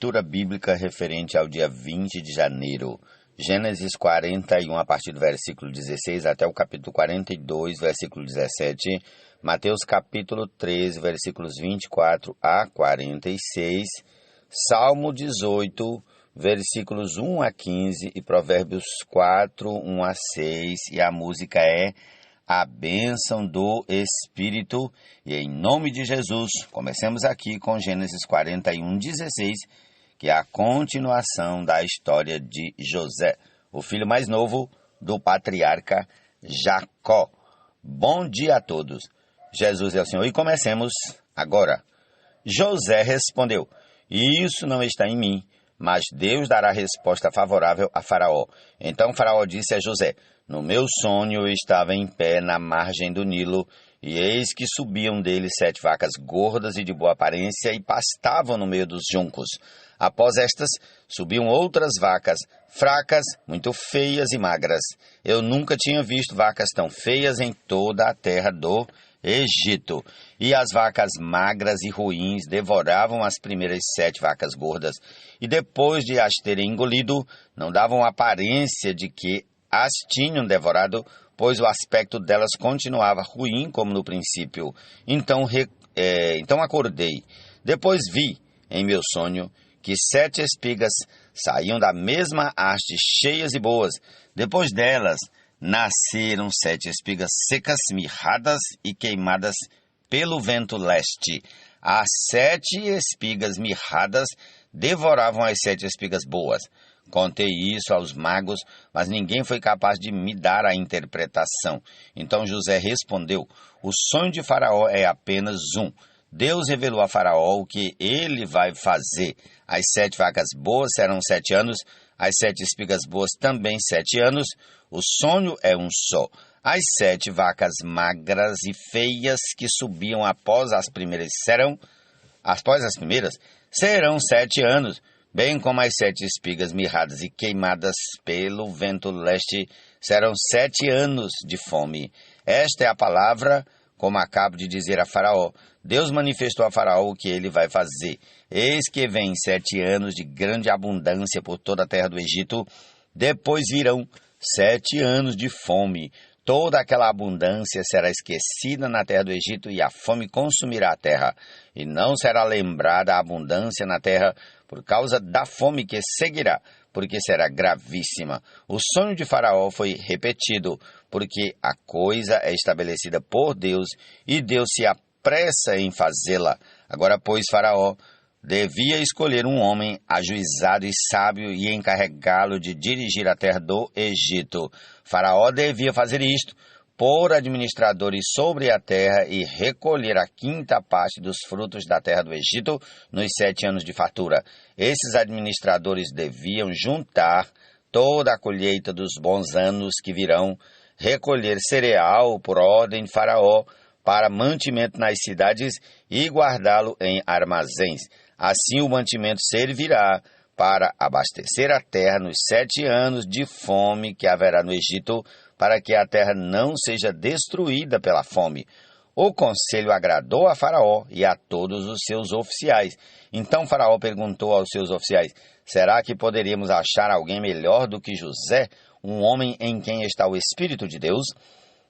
Leitura bíblica referente ao dia 20 de janeiro. Gênesis 41, a partir do versículo 16 até o capítulo 42, versículo 17. Mateus capítulo 13, versículos 24 a 46. Salmo 18, versículos 1 a 15 e Provérbios 4, 1 a 6. E a música é A Bênção do Espírito. E em nome de Jesus, comecemos aqui com Gênesis 41, 16, que é a continuação da história de José, o filho mais novo do patriarca Jacó. Bom dia a todos. Jesus é o Senhor. E comecemos agora. José respondeu: Isso não está em mim, mas Deus dará resposta favorável a Faraó. Então Faraó disse a José: No meu sonho eu estava em pé na margem do Nilo, e eis que subiam dele 7 vacas gordas e de boa aparência e pastavam no meio dos juncos. Após estas, subiam outras vacas, fracas, muito feias e magras. Eu nunca tinha visto vacas tão feias em toda a terra do Egito. E as vacas magras e ruins devoravam as primeiras 7 vacas gordas, e depois de as terem engolido, não davam aparência de que as tinham devorado, pois o aspecto delas continuava ruim como no princípio. Então acordei. Depois vi, em meu sonho, que 7 espigas saíam da mesma haste, cheias e boas. Depois delas, nasceram 7 espigas secas, mirradas e queimadas pelo vento leste. As 7 espigas mirradas devoravam as 7 espigas boas. Contei isso aos magos, mas ninguém foi capaz de me dar a interpretação. Então José respondeu: O sonho de Faraó é apenas um. Deus revelou a Faraó o que ele vai fazer. As 7 vacas boas serão 7 anos, as 7 espigas boas também 7 anos. O sonho é um só. As 7 vacas magras e feias que subiam após as primeiras serão 7 anos, bem como as 7 espigas mirradas e queimadas pelo vento leste serão 7 anos de fome. Esta é a palavra, como acabo de dizer a Faraó. Deus manifestou a Faraó o que ele vai fazer. Eis que vem 7 anos de grande abundância por toda a terra do Egito. Depois virão 7 anos de fome. Toda aquela abundância será esquecida na terra do Egito, e a fome consumirá a terra. E não será lembrada a abundância na terra por causa da fome que seguirá, porque será gravíssima. O sonho de Faraó foi repetido, porque a coisa é estabelecida por Deus, e Deus se apressa em fazê-la. Agora, pois, Faraó devia escolher um homem ajuizado e sábio e encarregá-lo de dirigir a terra do Egito. Faraó devia fazer isto: pôr administradores sobre a terra e recolher a 5ª parte dos frutos da terra do Egito nos 7 anos de fartura. Esses administradores deviam juntar toda a colheita dos bons anos que virão, recolher cereal por ordem de Faraó para mantimento nas cidades e guardá-lo em armazéns. Assim o mantimento servirá para abastecer a terra nos 7 anos de fome que haverá no Egito, para que a terra não seja destruída pela fome. O conselho agradou a Faraó e a todos os seus oficiais. Então Faraó perguntou aos seus oficiais: Será que poderíamos achar alguém melhor do que José, um homem em quem está o Espírito de Deus?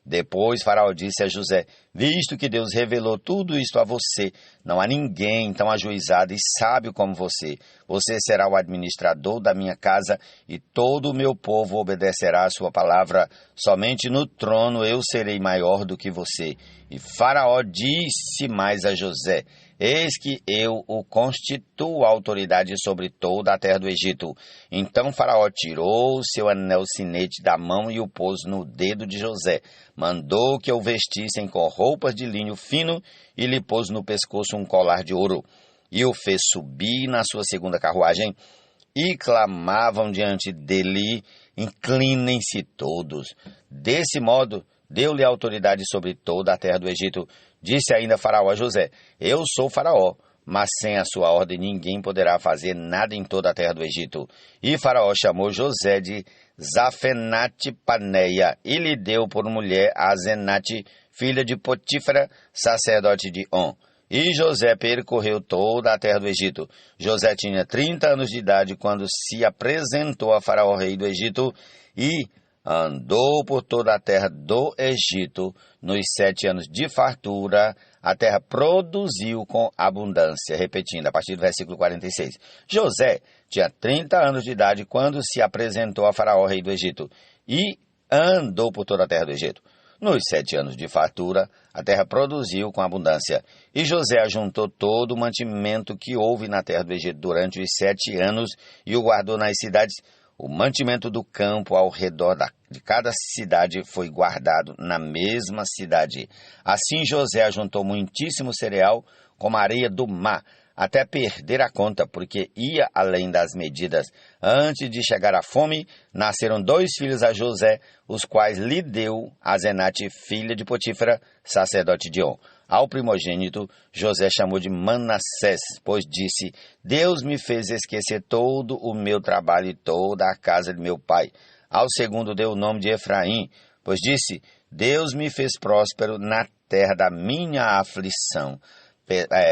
Depois Faraó disse a José: Visto que Deus revelou tudo isto a você, não há ninguém tão ajuizado e sábio como você. Você será o administrador da minha casa, e todo o meu povo obedecerá a sua palavra. Somente no trono eu serei maior do que você. E Faraó disse mais a José: Eis que eu o constituo autoridade sobre toda a terra do Egito. Então Faraó tirou o seu anel sinete da mão e o pôs no dedo de José. Mandou que o vestissem com roupas de linho fino e lhe pôs no pescoço um colar de ouro. E o fez subir na sua 2ª carruagem, e clamavam diante dele: Inclinem-se todos. Desse modo, deu-lhe autoridade sobre toda a terra do Egito. Disse ainda Faraó a José: Eu sou Faraó, mas sem a sua ordem ninguém poderá fazer nada em toda a terra do Egito. E Faraó chamou José de Zafenate-Paneia, e lhe deu por mulher a Asenate, filha de Potífera, sacerdote de On. E José percorreu toda a terra do Egito. José tinha 30 anos de idade quando se apresentou a Faraó, rei do Egito, e andou por toda a terra do Egito. Nos 7 anos de fartura, a terra produziu com abundância. Repetindo, a partir do versículo 46. José tinha 30 anos de idade quando se apresentou a Faraó, rei do Egito, e andou por toda a terra do Egito. Nos 7 anos de fartura, a terra produziu com abundância. E José ajuntou todo o mantimento que houve na terra do Egito durante os 7 anos e o guardou nas cidades. O mantimento do campo ao redor de cada cidade foi guardado na mesma cidade. Assim José ajuntou muitíssimo cereal, como a areia do mar, até perder a conta, porque ia além das medidas. Antes de chegar à fome, nasceram 2 filhos a José, os quais lhe deu Asenate, filha de Potífera, sacerdote de On. Ao primogênito, José chamou de Manassés, pois disse: Deus me fez esquecer todo o meu trabalho e toda a casa de meu pai. Ao segundo deu o nome de Efraim, pois disse: Deus me fez próspero na terra da minha aflição.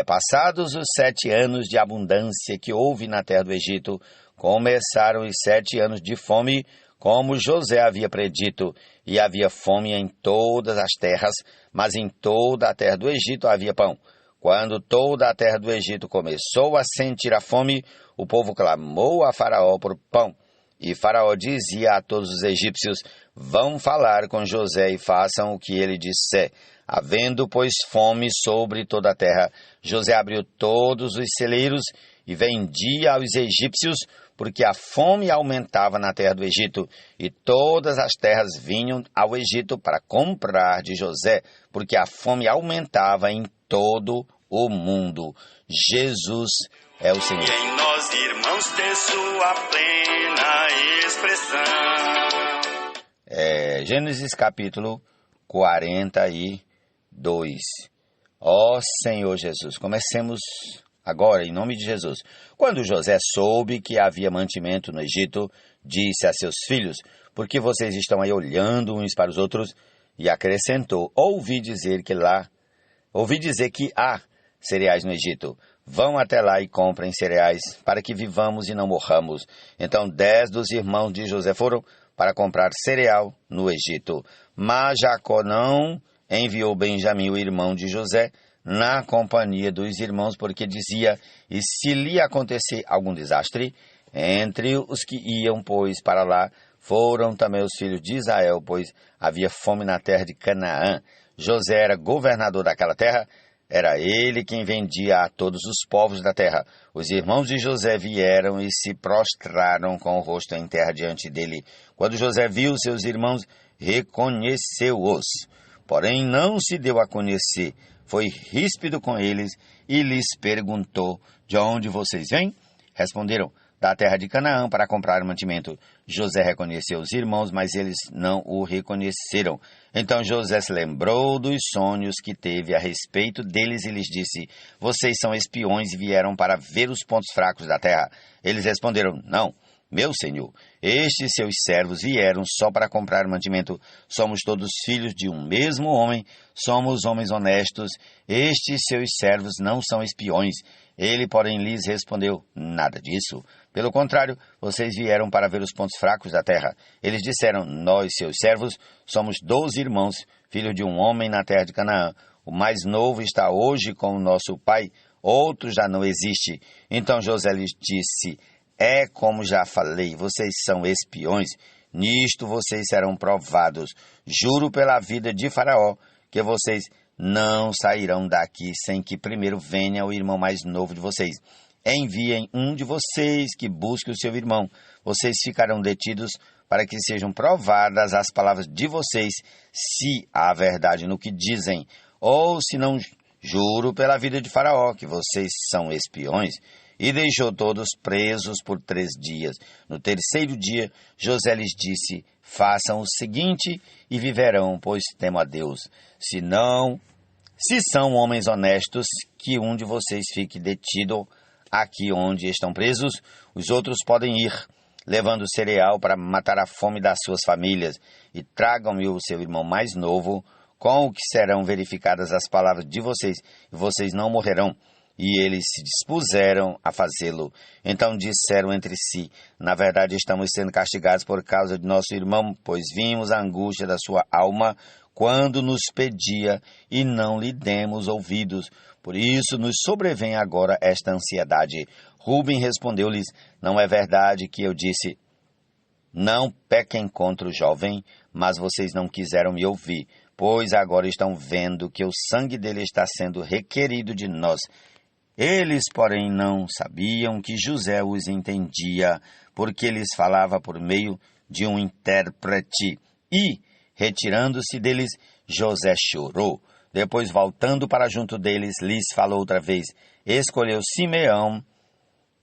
Passados os 7 anos de abundância que houve na terra do Egito, começaram os 7 anos de fome, como José havia predito, e havia fome em todas as terras, mas em toda a terra do Egito havia pão. Quando toda a terra do Egito começou a sentir a fome, o povo clamou a Faraó por pão. E Faraó dizia a todos os egípcios: Vão falar com José e façam o que ele disser. Havendo, pois, fome sobre toda a terra, José abriu todos os celeiros e vendia aos egípcios, porque a fome aumentava na terra do Egito, e todas as terras vinham ao Egito para comprar de José, porque a fome aumentava em todo o mundo. Jesus é o Senhor. E em nós, irmãos, ter sua plena expressão. Gênesis capítulo 42. Ó Senhor Jesus, comecemos agora em nome de Jesus. Quando José soube que havia mantimento no Egito, disse a seus filhos: Por que vocês estão aí olhando uns para os outros? E acrescentou: Ouvi dizer que há cereais no Egito. Vão até lá e comprem cereais, para que vivamos e não morramos. Então 10 dos irmãos de José foram para comprar cereal no Egito. Mas Jacó não enviou Benjamim, o irmão de José, na companhia dos irmãos, porque dizia: E se lhe acontecer algum desastre? Entre os que iam, pois, para lá, foram também os filhos de Israel, pois havia fome na terra de Canaã. José era governador daquela terra, era ele quem vendia a todos os povos da terra. Os irmãos de José vieram e se prostraram com o rosto em terra diante dele. Quando José viu seus irmãos, reconheceu-os. Porém, não se deu a conhecer. Foi ríspido com eles e lhes perguntou: De onde vocês vêm? Responderam: Da terra de Canaã, para comprar mantimento. José reconheceu os irmãos, mas eles não o reconheceram. Então José se lembrou dos sonhos que teve a respeito deles e lhes disse: Vocês são espiões e vieram para ver os pontos fracos da terra. Eles responderam: Não, meu senhor, estes seus servos vieram só para comprar mantimento. Somos todos filhos de um mesmo homem, somos homens honestos. Estes seus servos não são espiões. Ele, porém, lhes respondeu: Nada disso. Pelo contrário, vocês vieram para ver os pontos fracos da terra. Eles disseram: Nós, seus servos, somos 12 irmãos, filhos de um homem na terra de Canaã. O mais novo está hoje com o nosso pai, outro já não existe. Então José lhes disse: É como já falei, vocês são espiões. Nisto vocês serão provados. Juro pela vida de Faraó que vocês não sairão daqui sem que primeiro venha o irmão mais novo de vocês. Enviem um de vocês que busque o seu irmão. Vocês ficarão detidos para que sejam provadas as palavras de vocês, se há verdade no que dizem, ou se não. Juro pela vida de Faraó que vocês são espiões. E deixou todos presos por 3 dias. No terceiro dia, José lhes disse: Façam o seguinte e viverão, pois temo a Deus. Se são homens honestos, que um de vocês fique detido aqui onde estão presos, os outros podem ir, levando cereal para matar a fome das suas famílias, e tragam-me o seu irmão mais novo, com o que serão verificadas as palavras de vocês, e vocês não morrerão. E eles se dispuseram a fazê-lo. Então disseram entre si: na verdade estamos sendo castigados por causa de nosso irmão, pois vimos a angústia da sua alma quando nos pedia, e não lhe demos ouvidos. Por isso nos sobrevém agora esta ansiedade. Rúben respondeu-lhes: não é verdade que eu disse, não pequem contra o jovem, mas vocês não quiseram me ouvir, pois agora estão vendo que o sangue dele está sendo requerido de nós. Eles, porém, não sabiam que José os entendia, porque lhes falava por meio de um intérprete. E, retirando-se deles, José chorou. Depois, voltando para junto deles, lhes falou outra vez. Escolheu Simeão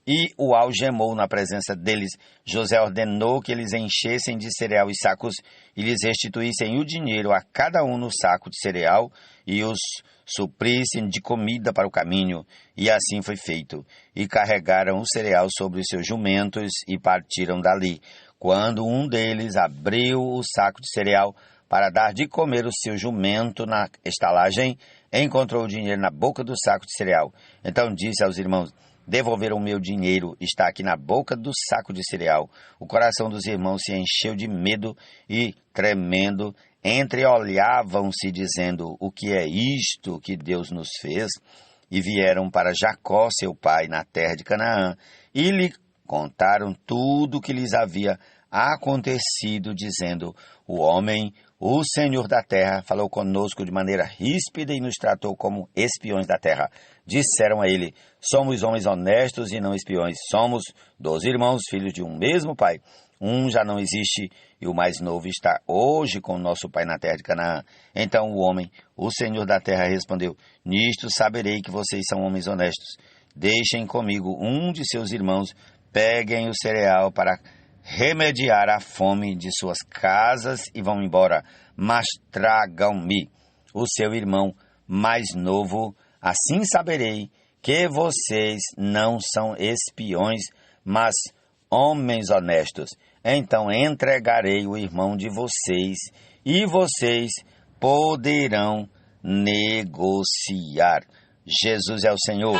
e o algemou na presença deles. José ordenou que eles enchessem de cereal os sacos e lhes restituíssem o dinheiro a cada um no saco de cereal e os suprissem de comida para o caminho. E assim foi feito. E carregaram o cereal sobre os seus jumentos e partiram dali. Quando um deles abriu o saco de cereal para dar de comer o seu jumento na estalagem, encontrou o dinheiro na boca do saco de cereal. Então disse aos irmãos: devolveram o meu dinheiro, está aqui na boca do saco de cereal. O coração dos irmãos se encheu de medo e, tremendo, entreolhavam-se, dizendo: o que é isto que Deus nos fez? E vieram para Jacó, seu pai, na terra de Canaã, e lhe contaram tudo o que lhes havia acontecido, dizendo: o homem, o Senhor da terra, falou conosco de maneira ríspida e nos tratou como espiões da terra. Disseram a ele: somos homens honestos e não espiões. Somos 12 irmãos, filhos de um mesmo pai. Um já não existe e o mais novo está hoje com nosso pai na terra de Canaã. Então o homem, o Senhor da terra, respondeu: nisto saberei que vocês são homens honestos. Deixem comigo um de seus irmãos, peguem o cereal para remediar a fome de suas casas e vão embora, mas tragam-me o seu irmão mais novo. Assim saberei que vocês não são espiões, mas homens honestos. Então entregarei o irmão de vocês e vocês poderão negociar. Jesus é o Senhor.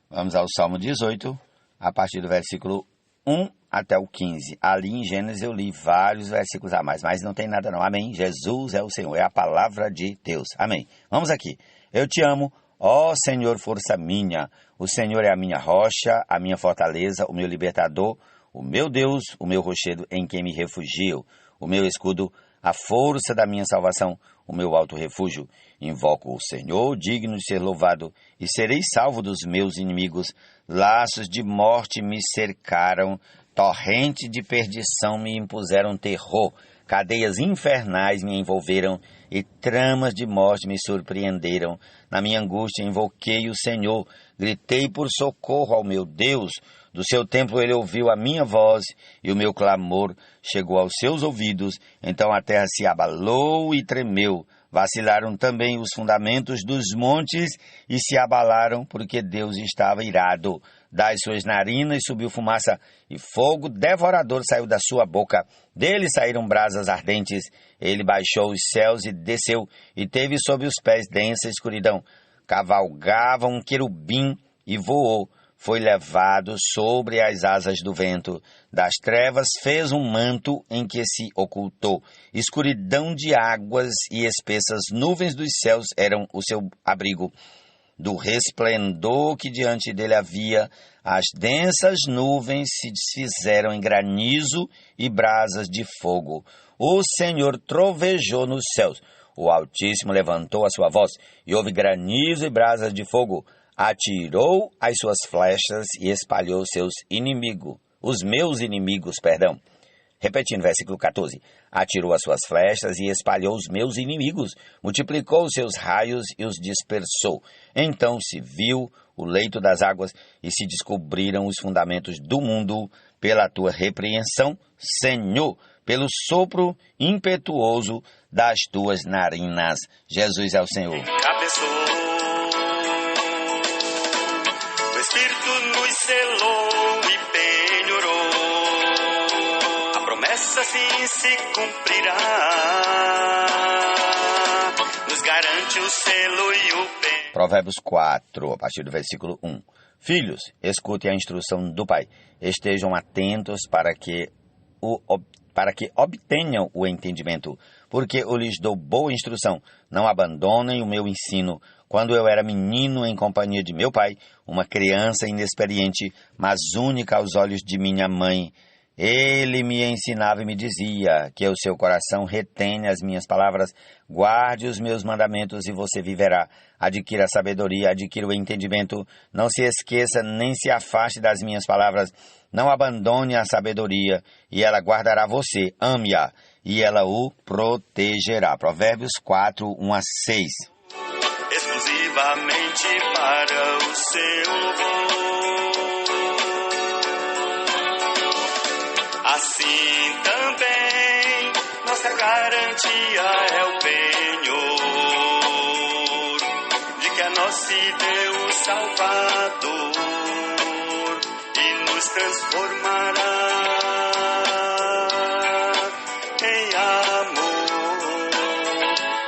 Vamos ao Salmo 18, a partir do versículo 1 até o 15. Ali em Gênesis eu li vários versículos a mais, mas não tem nada não. Amém? Jesus é o Senhor, é a palavra de Deus. Amém. Vamos aqui. Eu te amo, ó Senhor, força minha. O Senhor é a minha rocha, a minha fortaleza, o meu libertador, o meu Deus, o meu rochedo em quem me refugio, o meu escudo, a força da minha salvação, o meu alto refúgio. Invoco o Senhor, digno de ser louvado, e serei salvo dos meus inimigos. Laços de morte me cercaram, torrente de perdição me impuseram terror, cadeias infernais me envolveram, e tramas de morte me surpreenderam. Na minha angústia invoquei o Senhor, gritei por socorro ao meu Deus. Do seu templo ele ouviu a minha voz, e o meu clamor chegou aos seus ouvidos. Então a terra se abalou e tremeu. Vacilaram também os fundamentos dos montes e se abalaram, porque Deus estava irado. Das suas narinas subiu fumaça, e fogo devorador saiu da sua boca. Dele saíram brasas ardentes. Ele baixou os céus e desceu, e teve sob os pés densa escuridão. Cavalgava um querubim e voou. Foi levado sobre as asas do vento. Das trevas fez um manto em que se ocultou. Escuridão de águas e espessas nuvens dos céus eram o seu abrigo. Do resplendor que diante dele havia, as densas nuvens se desfizeram em granizo e brasas de fogo. O Senhor trovejou nos céus. O Altíssimo levantou a sua voz, e houve granizo e brasas de fogo. Atirou as suas flechas e espalhou os meus inimigos, Repetindo, versículo 14. Atirou as suas flechas e espalhou os meus inimigos, multiplicou os seus raios e os dispersou. Então se viu o leito das águas e se descobriram os fundamentos do mundo pela tua repreensão, Senhor, pelo sopro impetuoso das tuas narinas. Jesus é o Senhor. Cabeçou, o Espírito nos selou e penhorou, a promessa sim se cumprirá, nos garante o selo e o penhor. Provérbios 4, a partir do versículo 1. Filhos, escutem a instrução do Pai, estejam atentos para que obtenham o entendimento, porque eu lhes dou boa instrução. Não abandonem o meu ensino. Quando eu era menino em companhia de meu pai, uma criança inexperiente, mas única aos olhos de minha mãe, ele me ensinava e me dizia que o seu coração retenha as minhas palavras, guarde os meus mandamentos e você viverá. Adquira a sabedoria, adquira o entendimento, não se esqueça nem se afaste das minhas palavras, não abandone a sabedoria e ela guardará você, ame-a e ela o protegerá. Provérbios 4, 1 a 6. Exclusivamente para o seu louvor. Assim também nossa garantia é o penhor de que a nós se deu o Salvador e nos transformará em amor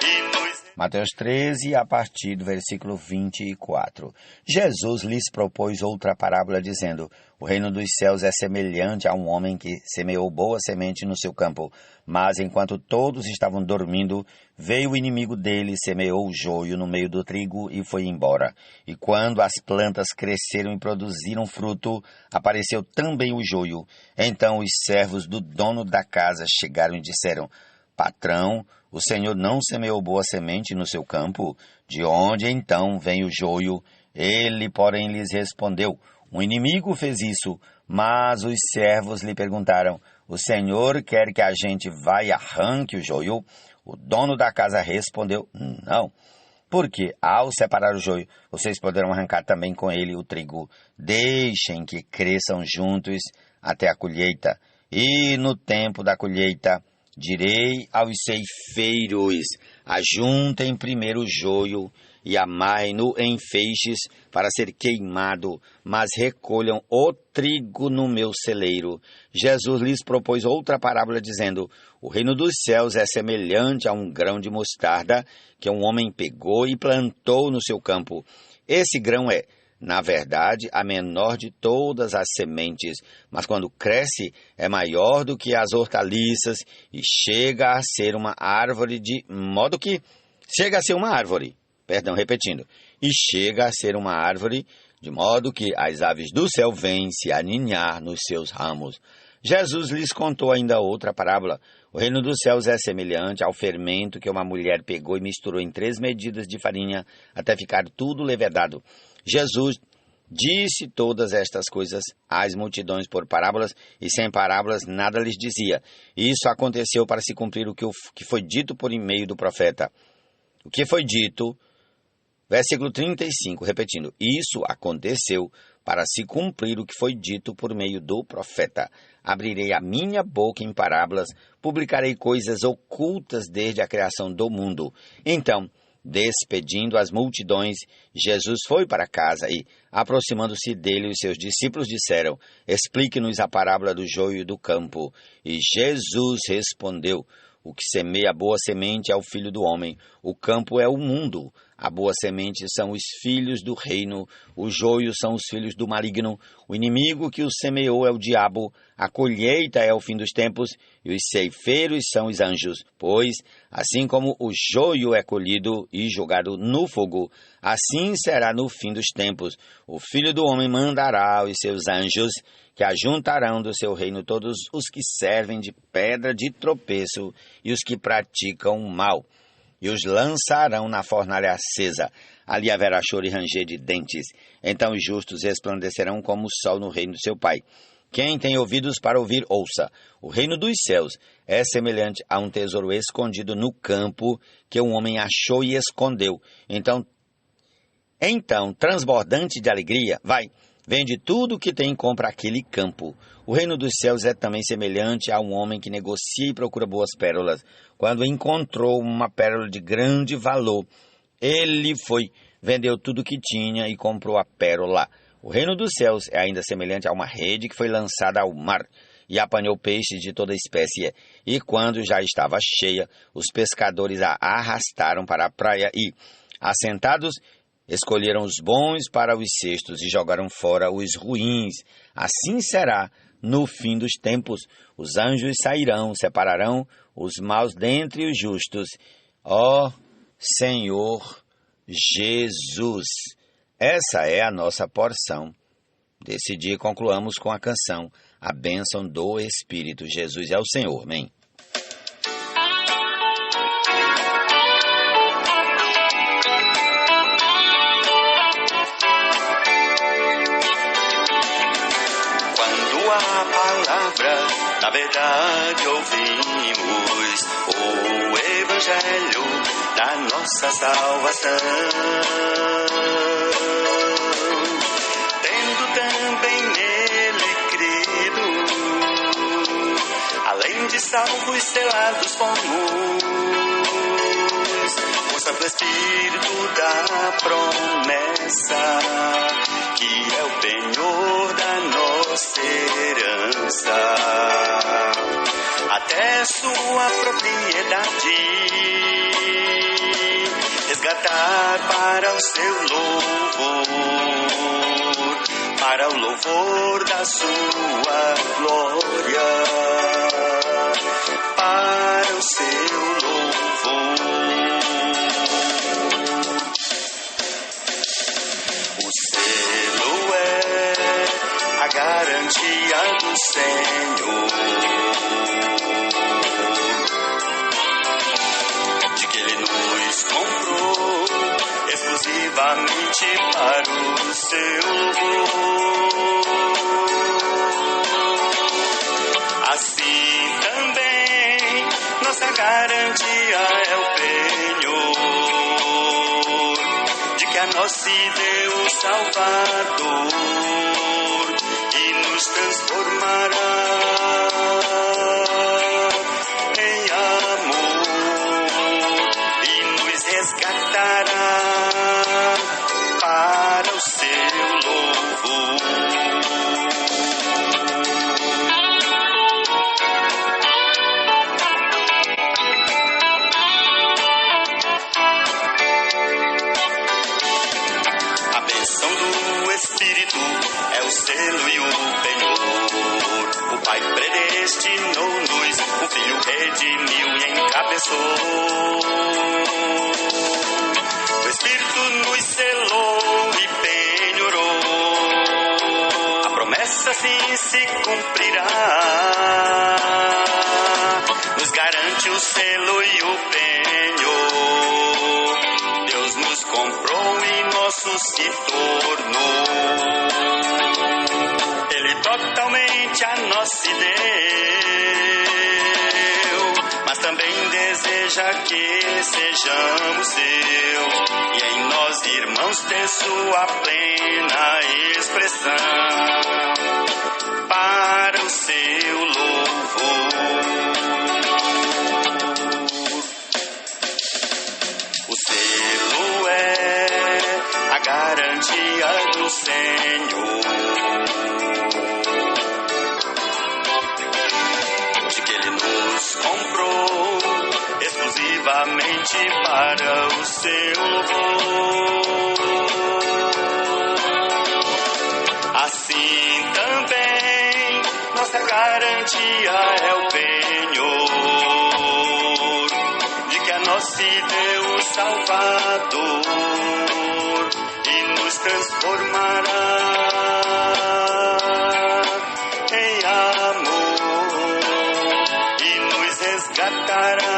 e nos... Mateus 13, a partir do versículo 24. Jesus lhes propôs outra parábola, dizendo: o reino dos céus é semelhante a um homem que semeou boa semente no seu campo. Mas enquanto todos estavam dormindo, veio o inimigo dele, semeou o joio no meio do trigo e foi embora. E quando as plantas cresceram e produziram fruto, apareceu também o joio. Então os servos do dono da casa chegaram e disseram: patrão, o Senhor não semeou boa semente no seu campo? De onde então vem o joio? Ele, porém, lhes respondeu: um inimigo fez isso. Mas os servos lhe perguntaram: o Senhor quer que a gente vá e arranque o joio? O dono da casa respondeu: não. Porque, ao separar o joio, vocês poderão arrancar também com ele o trigo. Deixem que cresçam juntos até a colheita. E no tempo da colheita, direi aos ceifeiros: ajuntem primeiro o joio e amarrem-no em feixes para ser queimado, mas recolham o trigo no meu celeiro. Jesus lhes propôs outra parábola, dizendo: o reino dos céus é semelhante a um grão de mostarda que um homem pegou e plantou no seu campo. Esse grão é, na verdade, a menor de todas as sementes, mas quando cresce é maior do que as hortaliças e chega a ser uma árvore de modo que as aves do céu vêm se aninhar nos seus ramos. Jesus lhes contou ainda outra parábola. O reino dos céus é semelhante ao fermento que uma mulher pegou e misturou em 3 medidas de farinha até ficar tudo levedado. Jesus disse todas estas coisas às multidões por parábolas, e sem parábolas nada lhes dizia. Isso aconteceu para se cumprir o que foi dito por meio do profeta. O que foi dito, versículo 35, repetindo: isso aconteceu para se cumprir o que foi dito por meio do profeta. Abrirei a minha boca em parábolas, publicarei coisas ocultas desde a criação do mundo. Então, despedindo as multidões, Jesus foi para casa e, aproximando-se dele, os seus discípulos disseram: explique-nos a parábola do joio e do campo. E Jesus respondeu: o que semeia a boa semente é o filho do homem, o campo é o mundo. A boa semente são os filhos do reino, o joio são os filhos do maligno, o inimigo que o semeou é o diabo, a colheita é o fim dos tempos, e os ceifeiros são os anjos. Pois, assim como o joio é colhido e jogado no fogo, assim será no fim dos tempos. O Filho do Homem mandará os seus anjos, que ajuntarão do seu reino todos os que servem de pedra de tropeço e os que praticam o mal, e os lançarão na fornalha acesa. Ali haverá choro e ranger de dentes. Então os justos resplandecerão como o sol no reino do seu Pai. Quem tem ouvidos para ouvir, ouça. O reino dos céus é semelhante a um tesouro escondido no campo que um homem achou e escondeu. Então, transbordante de alegria, vende tudo o que tem e compra aquele campo. O reino dos céus é também semelhante a um homem que negocia e procura boas pérolas. Quando encontrou uma pérola de grande valor, ele vendeu tudo o que tinha e comprou a pérola. O reino dos céus é ainda semelhante a uma rede que foi lançada ao mar e apanhou peixes de toda espécie. E quando já estava cheia, os pescadores a arrastaram para a praia e, assentados, escolheram os bons para os cestos e jogaram fora os ruins. Assim será no fim dos tempos. Os anjos sairão, separarão os maus dentre os justos. Ó Senhor Jesus! Essa é a nossa porção. Desse dia concluamos com a canção A Bênção do Espírito. Jesus é o Senhor. Amém. Quando a palavra da verdade ouvimos, o Evangelho da nossa salvação, também nele crido, além de salvos selados fomos, o Santo Espírito da promessa, que é o penhor da nossa herança, até sua propriedade, resgatar para o seu louvor, para o louvor da sua glória, para o seu louvor. O selo é a garantia do Senhor, de que Ele nos comprou exclusivamente para o seu louvor. Assim também nossa garantia é o penhor, de que a nós se deu o Salvador e nos transformará em amor e nos resgatará para o seu louvor. A bênção do Espírito é o selo e o penhor. O Pai predestinou-nos, o Filho redimiu e encabeçou. O Espírito nos selou e penhorou. A promessa assim se cumprirá. Nos garante o selo e o penhor. Deus nos comprou e nosso se tornou. Ele totalmente a nós se deu, mas também deseja que sejamos seus, e em nós, irmãos, ter sua plena expressão para o seu louvor. O selo é a garantia do Senhor, de que Ele nos comprou exclusivamente para o seu louvor. Assim também nossa garantia é o penhor, de que a nós se deu o Salvador e nos transformará em amor e nos resgatará